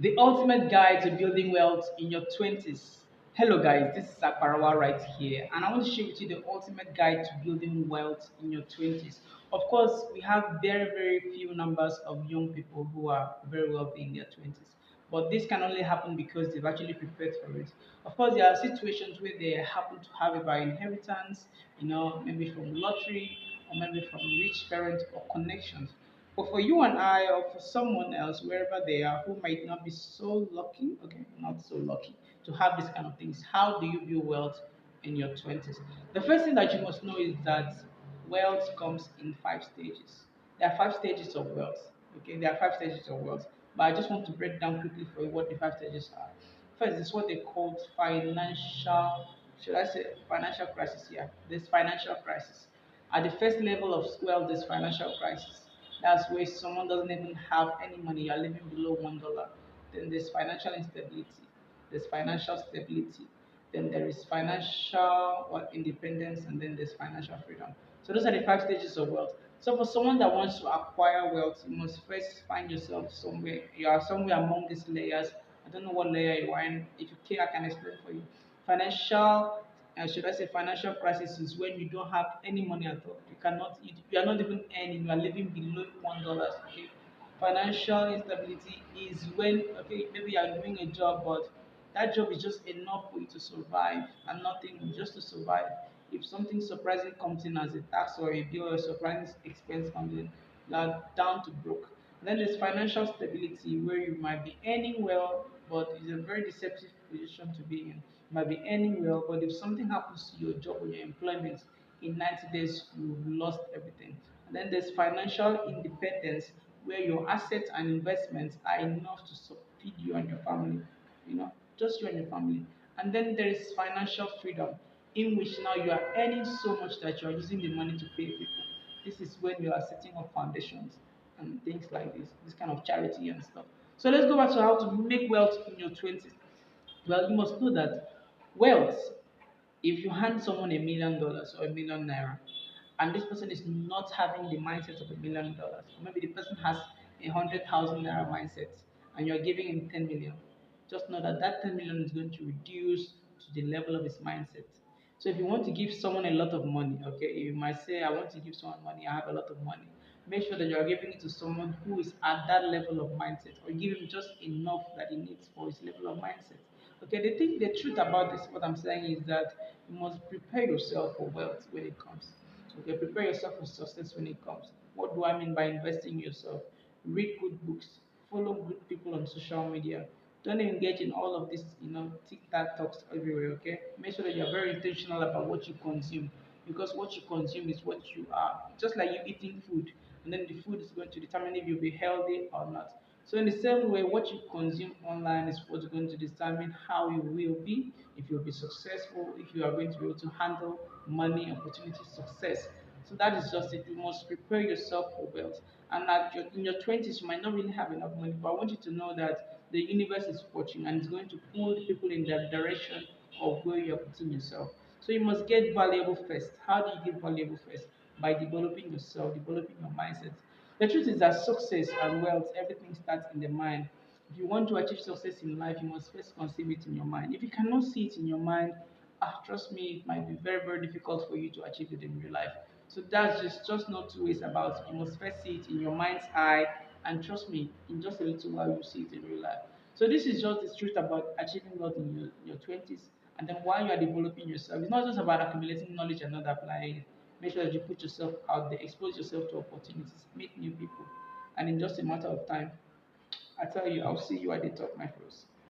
The ultimate guide to building wealth in your 20s. Hello, guys, this is Akbarawa right here, and I want to share with you the ultimate guide to building wealth in your 20s. Of course, we have very few numbers of young people who are very wealthy in their 20s, but this can only happen because they've actually prepared for it. Of course, there are situations where they happen to have it by inheritance, maybe from lottery or maybe from rich parents or connections. But for you and I, or for someone else, wherever they are, who might not be so lucky, okay, not so lucky, to have these kind of things, how do you build wealth in your 20s? The first thing that you must know is that wealth comes in five stages. There are five stages of wealth, okay? There are five stages of wealth. But I just want to break down quickly for you what the five stages are. First is what they call financial, should I say financial crisis here? This financial crisis. At the first level of wealth, this financial crisis. That's where someone doesn't even have any money, you're living below $1. Then there's financial instability, there's financial stability, then there is financial independence, and then there's financial freedom. So those are the five stages of wealth. So for someone that wants to acquire wealth, you must first find yourself somewhere. You are somewhere among these layers. I don't know what layer you are in. If you care, I can explain for you. Financial, should I say, financial crisis is when you don't have any money at all. You are not even earning. You are living below $1. Okay. Financial instability is when, okay, maybe you are doing a job, but that job is just enough for you to survive and nothing just to survive. If something surprising comes in as a tax or a bill or a surprising expense comes in, you are down to broke. And then there's financial stability where you might be earning well, but it's a very deceptive position to be in. You might be earning well, but if something happens to your job or your employment, in 90 days you've lost everything. And then there's financial independence where your assets and investments are enough to feed you and your family, just you and your family. And then there is financial freedom, in which now you are earning so much that you are using the money to pay people. This is when you are setting up foundations and things like this kind of charity and stuff. So let's go back to how to make wealth in your 20s. Well, you must know that wealth, if you hand someone $1 million or a 1 million naira, and this person is not having the mindset of $1 million, or maybe the person has 100,000 naira mindset, and you're giving him 10 million, just know that that 10 million is going to reduce to the level of his mindset. So if you want to give someone a lot of money, okay, you might say, I want to give someone money, I have a lot of money. Make sure that you are giving it to someone who is at that level of mindset, or give him just enough that he needs for his level of mindset. Okay, the truth about this, what I'm saying is that you must prepare yourself for wealth when it comes. Okay, prepare yourself for success when it comes. What do I mean by investing in yourself? Read good books, follow good people on social media. Don't engage in all of this, TikTok talks everywhere. Okay, make sure that you're very intentional about what you consume, because what you consume is what you are. Just like you eating food, and then the food is going to determine if you'll be healthy or not. So in the same way, what you consume online is what's going to determine how you will be, if you'll be successful, if you are going to be able to handle money, opportunity, success. So that is just it. You must prepare yourself for wealth. And in your 20s, you might not really have enough money, but I want you to know that the universe is watching and it's going to pull people in the direction of where you're putting yourself. So you must get valuable first. How do you get valuable first? By developing yourself, developing your mindset. The truth is that success and wealth, everything starts in the mind. If you want to achieve success in life, you must first conceive it in your mind. If you cannot see it in your mind, trust me, it might be very difficult for you to achieve it in real life. So that's just not two ways about it. You must first see it in your mind's eye, and trust me, in just a little while you see it in real life. So this is just the truth about achieving wealth in your 20s, and then while you are developing yourself, it's not just about accumulating knowledge and not applying it. Make sure that you put yourself out there, expose yourself to opportunities, meet new people, and in just a matter of time, I tell you, I'll see you at the top, my friends.